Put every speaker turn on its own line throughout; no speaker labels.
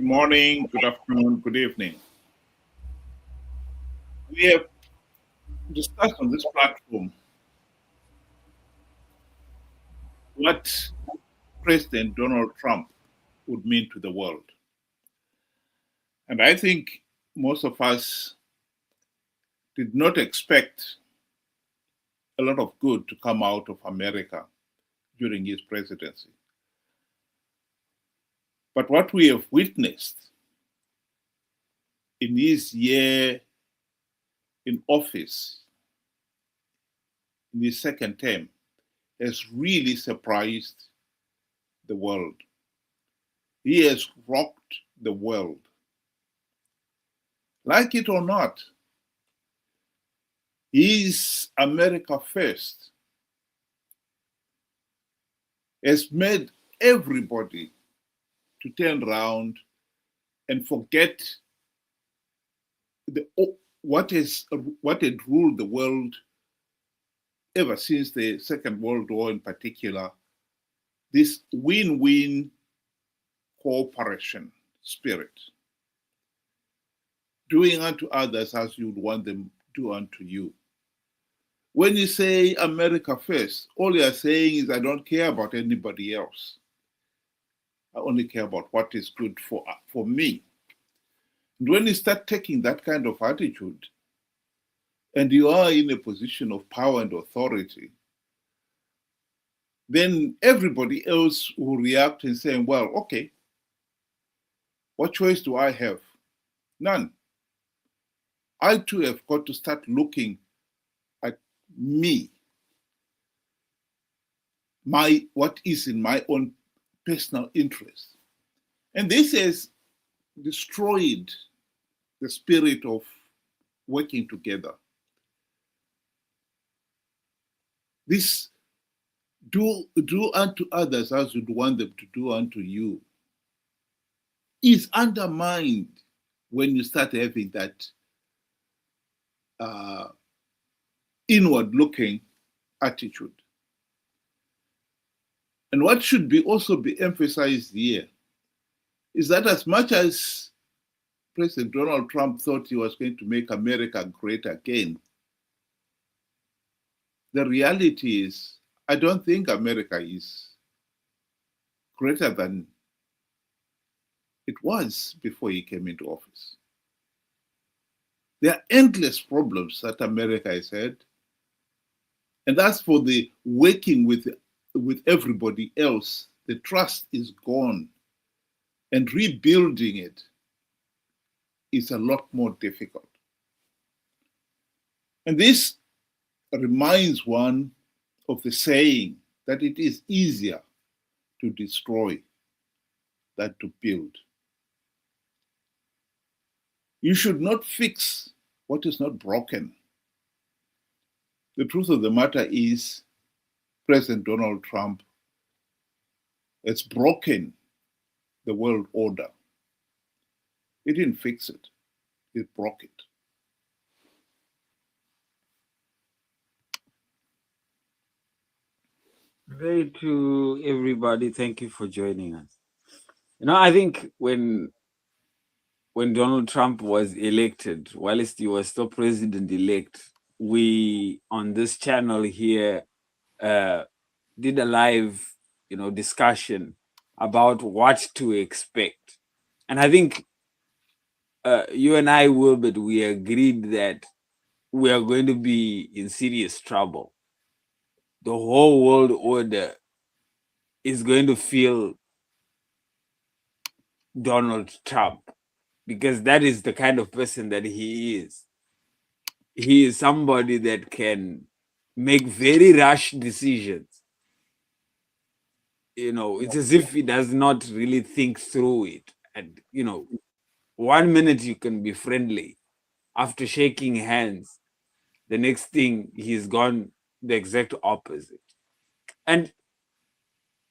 Good morning, good afternoon, good evening. We have discussed on this platform what President Donald Trump would mean to the world. And I think most of us did not expect a lot of good to come out of America during his presidency. But what we have witnessed in his year in office, in his second term, has really surprised the world. He has rocked the world. Like it or not, his America First has made everybody to turn around and forget the, what had ruled the world ever since the Second World War in particular, this win-win cooperation spirit. Doing unto others as you would want them to do unto you. When you say America first, all you're saying is, I don't care about anybody else. I only care about what is good for me. And when you start taking that kind of attitude, and you are in a position of power and authority, then everybody else will react and say, well, okay, what choice do I have? None. I too have got to start looking at me, what is in my own personal interest. And this has destroyed the spirit of working together. This do unto others as you'd want them to do unto you is undermined when you start having that inward-looking attitude. And what should be also be emphasized here is that as much as President Donald Trump thought he was going to make America great again, the reality is, I don't think America is greater than it was before he came into office. There are endless problems that America has had. And as for the working with everybody else, the trust is gone. And rebuilding it is a lot more difficult. And this reminds one of the saying that it is easier to destroy than to build. You should not fix what is not broken. The truth of the matter is, President Donald Trump has broken the world order. He didn't fix it, he broke it.
Very to everybody. Thank you for joining us. I think when Donald Trump was elected, whilst he was still president-elect, we on this channel here did a live, discussion about what to expect, and I think you and I, Wilbert, we agreed that we are going to be in serious trouble. The whole world order is going to feel Donald Trump, because that is the kind of person that he is. He is somebody that can make very rash decisions. It's as if he does not really think through it. And, 1 minute you can be friendly. After shaking hands, the next thing he's gone the exact opposite. And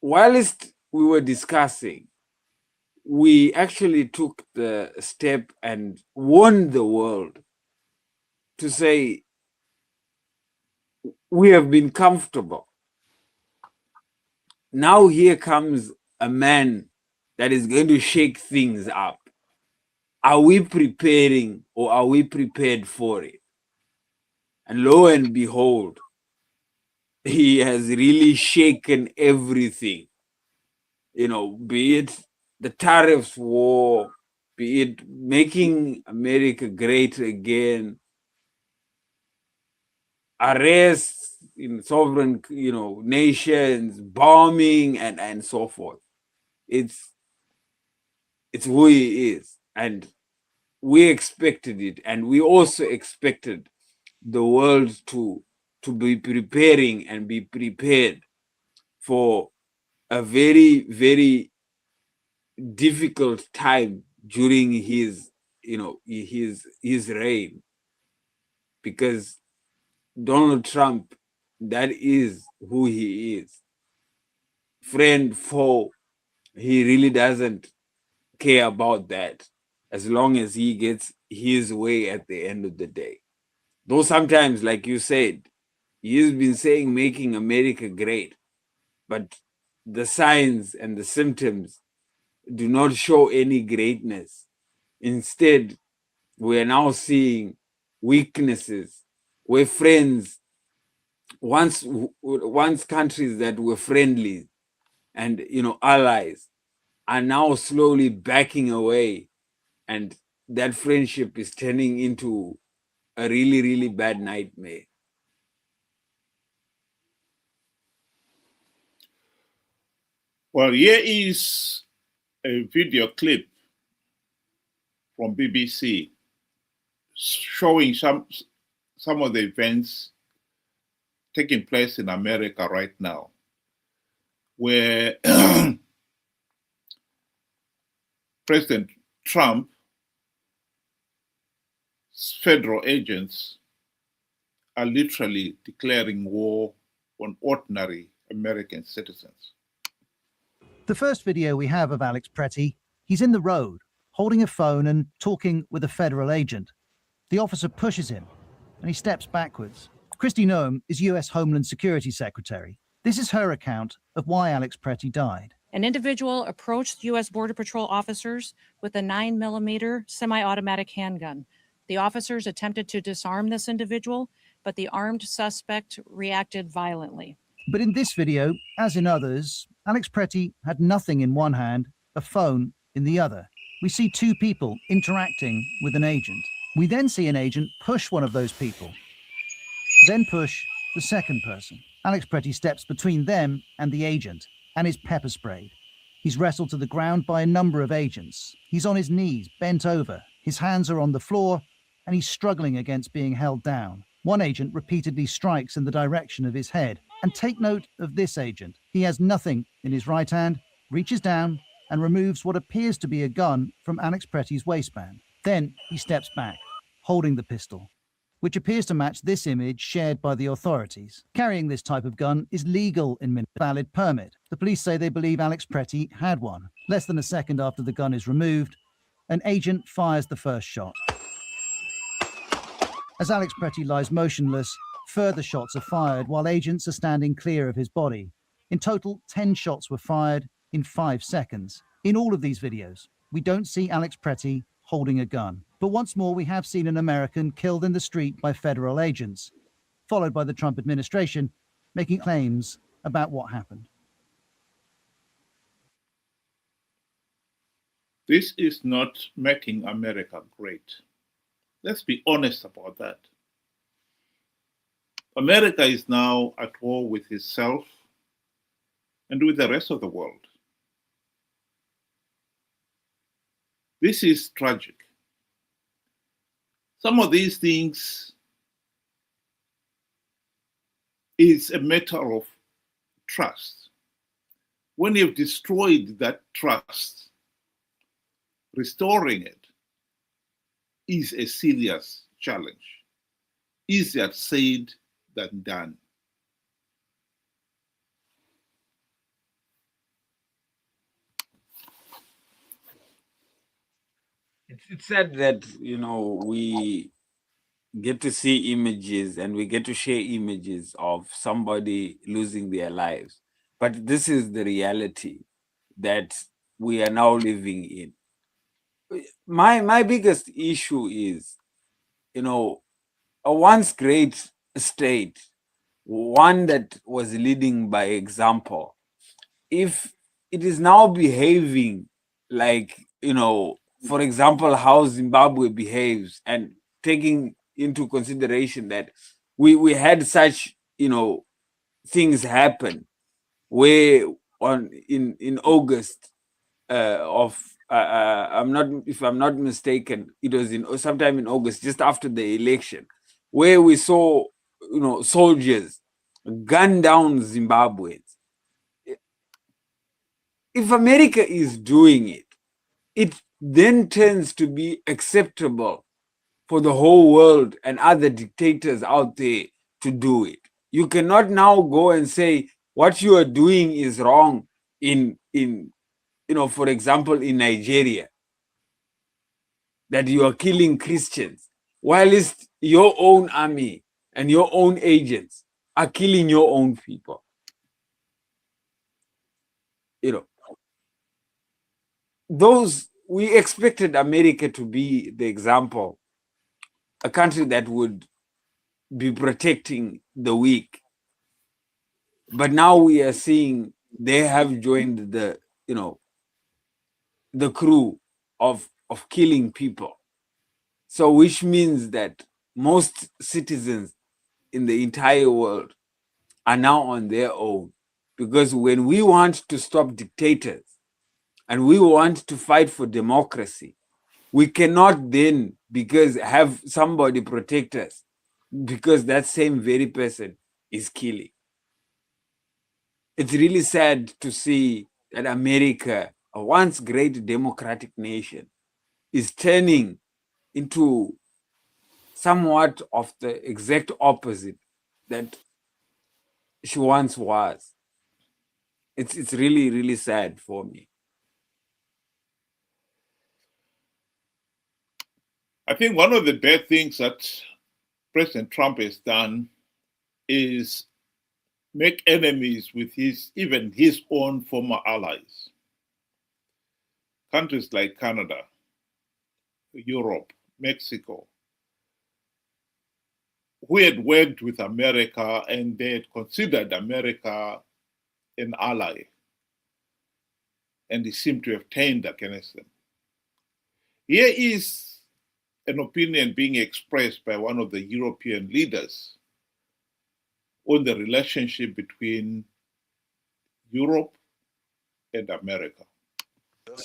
whilst we were discussing, we actually took the step and warned the world to say, we have been comfortable. Now here comes a man that is going to shake things up. Are we preparing, or are we prepared for it? And lo and behold, he has really shaken everything. Be it the tariffs war, be it making America great again, arrests in sovereign, nations, bombing, and so forth. It's who he is, and we expected it, and we also expected the world to be preparing and be prepared for a very, very difficult time during his reign, because Donald Trump, that is who he is. Friend, foe, he really doesn't care about that, as long as he gets his way at the end of the day. Though sometimes, like you said, he's been saying making America great, but the signs and the symptoms do not show any greatness. Instead, we are now seeing weaknesses where friends, once countries that were friendly and allies, are now slowly backing away, and that friendship is turning into a really, really bad nightmare.
Well, here is a video clip from BBC showing some of the events taking place in America right now, where President Trump's federal agents are literally declaring war on ordinary American citizens.
The first video we have of Alex Pretty, he's in the road, holding a phone and talking with a federal agent. The officer pushes him, and he steps backwards. Kristi Noem is US Homeland Security Secretary. This is her account of why Alex Pretty died.
An individual approached U.S. Border Patrol officers with a 9mm semi-automatic handgun. The officers attempted to disarm this individual, but the armed suspect reacted violently.
But in this video, as in others, Alex Pretty had nothing in one hand, a phone in the other. We see two people interacting with an agent. We then see an agent push one of those people, then push the second person. Alex Pretty steps between them and the agent and is pepper sprayed. He's wrestled to the ground by a number of agents. He's on his knees, bent over. His hands are on the floor, and he's struggling against being held down. One agent repeatedly strikes in the direction of his head. And take note of this agent. He has nothing in his right hand, reaches down, and removes what appears to be a gun from Alex Pretty's waistband. Then he steps back, holding the pistol, which appears to match this image shared by the authorities. Carrying this type of gun is legal in Minnesota, valid permit. The police say they believe Alex Pretty had one. Less than a second after the gun is removed, an agent fires the first shot. As Alex Pretty lies motionless, further shots are fired while agents are standing clear of his body. In total, 10 shots were fired in 5 seconds. In all of these videos, we don't see Alex Pretty holding a gun. But once more, we have seen an American killed in the street by federal agents, followed by the Trump administration making claims about what happened.
This is not making America great. Let's be honest about that. America is now at war with itself and with the rest of the world. This is tragic. Some of these things is a matter of trust. When you've destroyed that trust, restoring it is a serious challenge. Easier said than done.
It's sad that, we get to see images and we get to share images of somebody losing their lives. But this is the reality, that we are now living in. My biggest issue is, a once great state, one that was leading by example, if it is now behaving like, for example, how Zimbabwe behaves, and taking into consideration that we had such, things happen where in August of if I'm not mistaken, it was sometime in August, just after the election, where we saw, soldiers gun down Zimbabweans. If America is doing it, it then tends to be acceptable for the whole world and other dictators out there to do it. You cannot now go and say what you are doing is wrong in for example, in Nigeria, that you are killing Christians, whilst your own army and your own agents are killing your own people. We expected America to be the example, a country that would be protecting the weak. But now we are seeing they have joined the crew of killing people. So which means that most citizens in the entire world are now on their own. Because when we want to stop dictators and we want to fight for democracy, we cannot then have somebody protect us, because that same very person is killing. It's really sad to see that America, a once great democratic nation, is turning into somewhat of the exact opposite that she once was. It's really, really sad for me.
I think one of the bad things that President Trump has done is make enemies with even his own former allies. Countries like Canada, Europe, Mexico, who had worked with America and they had considered America an ally, and he seemed to have turned against them. Here is an opinion being expressed by one of the European leaders on the relationship between Europe and America.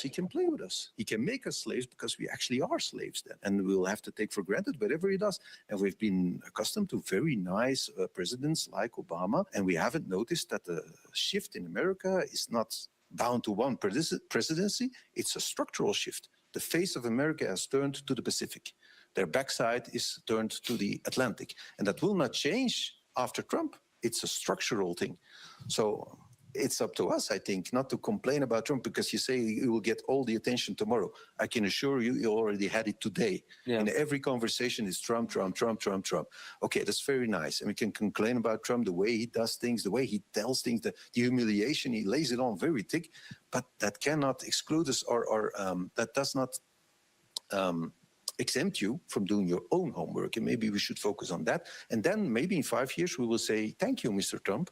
He can play with us. He can make us slaves because we actually are slaves then. And we'll have to take for granted whatever he does. And we've been accustomed to very nice presidents like Obama. And we haven't noticed that the shift in America is not bound to one presidency. It's a structural shift. The face of America has turned to the Pacific. Their backside is turned to the Atlantic. And that will not change after Trump. It's a structural thing. So it's up to us, I think, not to complain about Trump, because you say you will get all the attention tomorrow. I can assure you, you already had it today. Yeah. In every conversation, it's Trump, Trump, Trump, Trump, Trump. Okay, that's very nice. And we can complain about Trump, the way he does things, the way he tells things, the humiliation, he lays it on very thick. But that cannot exclude us, or that does not exempt you from doing your own homework. And maybe we should focus on that. And then maybe in 5 years, we will say, thank you, Mr. Trump,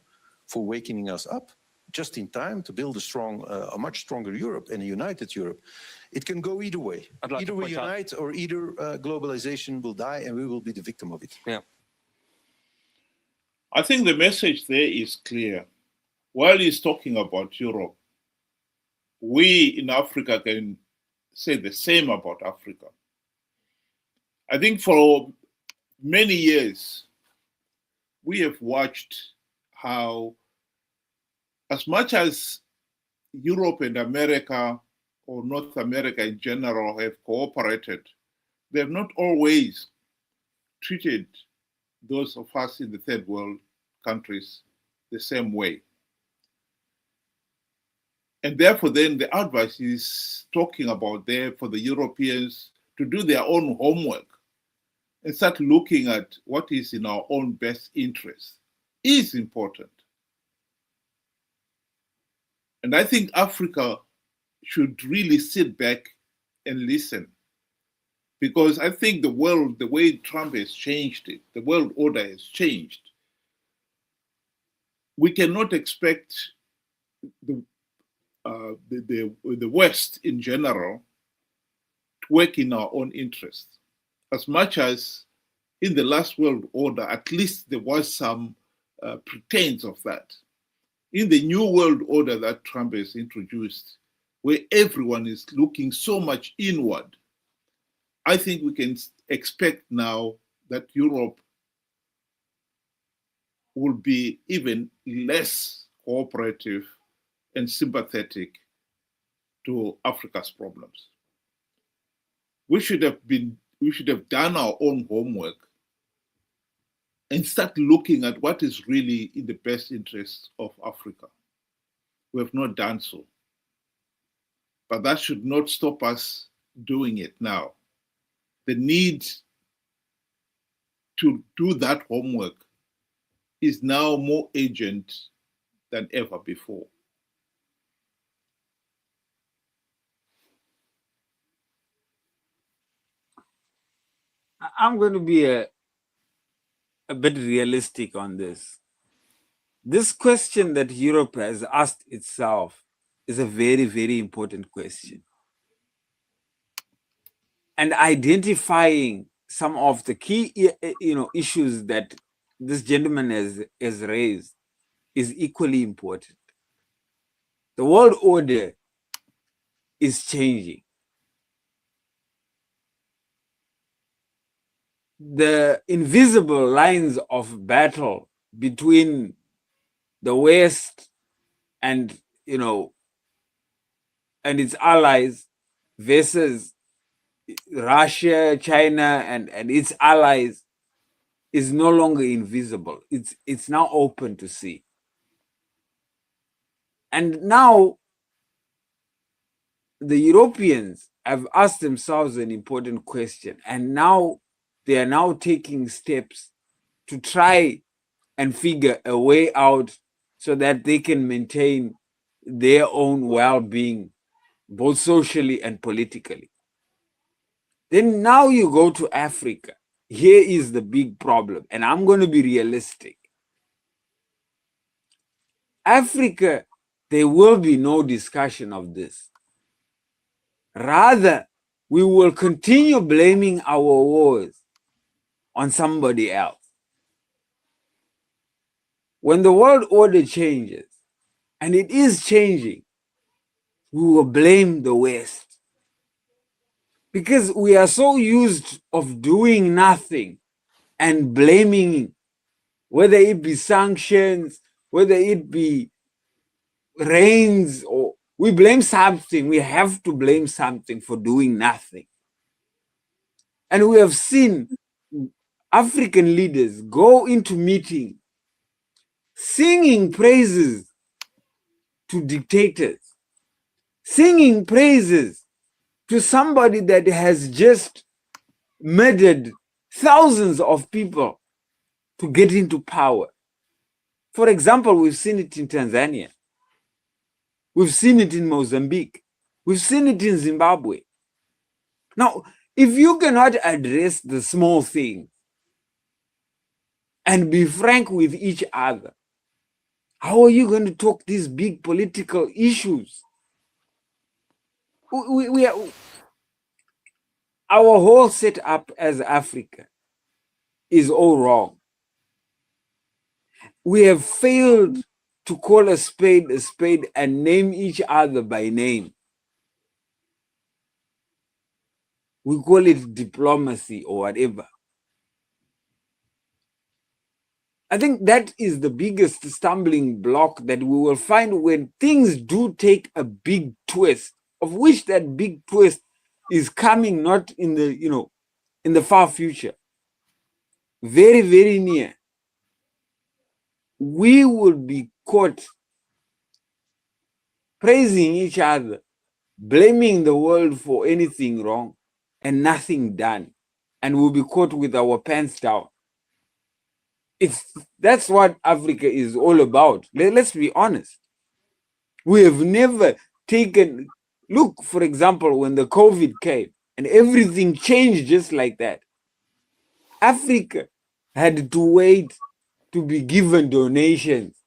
for waking us up just in time to build a much stronger Europe and a united Europe. It can go either way. Either we unite or either globalization will die and we will be the victim of it.
Yeah.
I think the message there is clear. While he's talking about Europe, we in Africa can say the same about Africa. I think for many years, we have watched how, as much as Europe and America, or North America in general, have cooperated, they have not always treated those of us in the third world countries the same way. And therefore, then the advice is talking about there for the Europeans to do their own homework and start looking at what is in our own best interest is important. And I think Africa should really sit back and listen. Because I think the world, the way Trump has changed it, the world order has changed. We cannot expect the, the West in general to work in our own interest. As much as in the last world order, at least there was some pretense of that. In the new world order that Trump has introduced, where everyone is looking so much inward, I think we can expect now that Europe will be even less cooperative and sympathetic to Africa's problems. We should have done our own homework and start looking at what is really in the best interest of Africa. We have not done so. But that should not stop us doing it now. The need to do that homework is now more urgent than ever before.
I'm going to be a bit realistic on this. This question that Europe has asked itself is a very, very important question. And identifying some of the key issues that this gentleman has raised is equally important. The world order is changing. The invisible lines of battle between the West and and its allies versus Russia, China, and its allies is no longer invisible. It's now open to see. And now the Europeans have asked themselves an important question, and now they are now taking steps to try and figure a way out so that they can maintain their own well-being, both socially and politically. Then now you go to Africa. Here is the big problem, and I'm going to be realistic. Africa, there will be no discussion of this. Rather, we will continue blaming our wars on somebody else. When the world order changes, and it is changing, we will blame the West. Because we are so used of doing nothing and blaming, whether it be sanctions, whether it be rains, or we blame something. We have to blame something for doing nothing. And we have seen African leaders go into meetings singing praises to dictators, singing praises to somebody that has just murdered thousands of people to get into power. For example, we've seen it in Tanzania. We've seen it in Mozambique. We've seen it in Zimbabwe. Now, if you cannot address the small things and be frank with each other, how are you going to talk these big political issues? Our whole setup as Africa is all wrong. We have failed to call a spade and name each other by name. We call it diplomacy or whatever. I think that is the biggest stumbling block that we will find when things do take a big twist, of which that big twist is coming not in the, in the far future, very, very near. We will be caught praising each other, blaming the world for anything wrong and nothing done, and we'll be caught with our pants down. That's what Africa is all about. Let's be honest. We have never taken, Look, for example, when the COVID came and everything changed just like that, Africa had to wait to be given donations.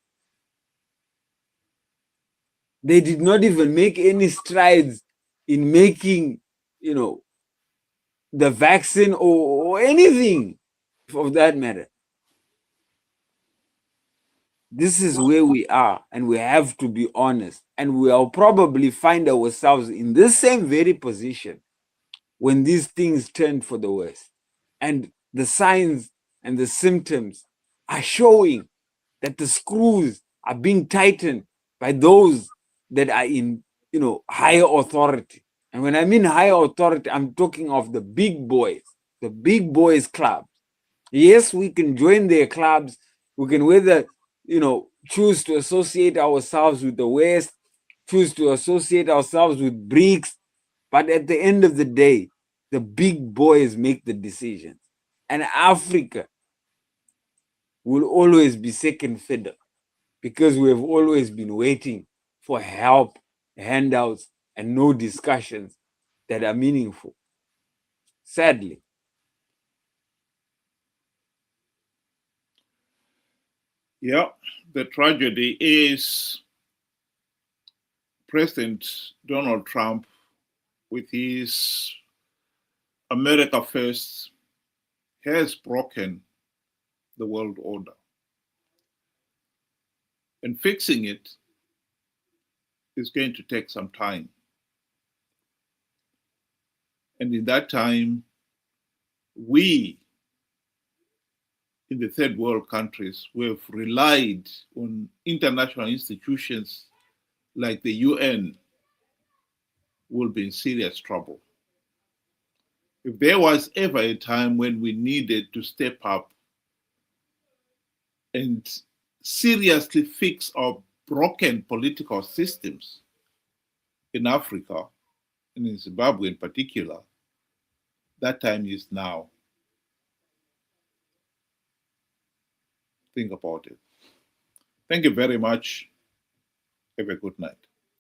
They did not even make any strides in making, the vaccine or anything of that matter. This is where we are, and we have to be honest. And we'll probably find ourselves in this same very position when these things turn for the worse. And the signs and the symptoms are showing that the screws are being tightened by those that are in, higher authority. And when I mean higher authority, I'm talking of the big boys clubs. Yes, we can join their clubs. We can whether, choose to associate ourselves with the West, choose to associate ourselves with BRICS. But at the end of the day, the big boys make the decisions. And Africa will always be second fiddle because we have always been waiting for help, handouts, and no discussions that are meaningful. Sadly.
Yeah, the tragedy is President Donald Trump, with his America First, has broken the world order. And fixing it is going to take some time. And in that time, we in the third world countries, we have relied on international institutions like the UN, will be in serious trouble. If there was ever a time when we needed to step up and seriously fix our broken political systems in Africa, and in Zimbabwe in particular, that time is now. Think about it. Thank you very much. Have a good night.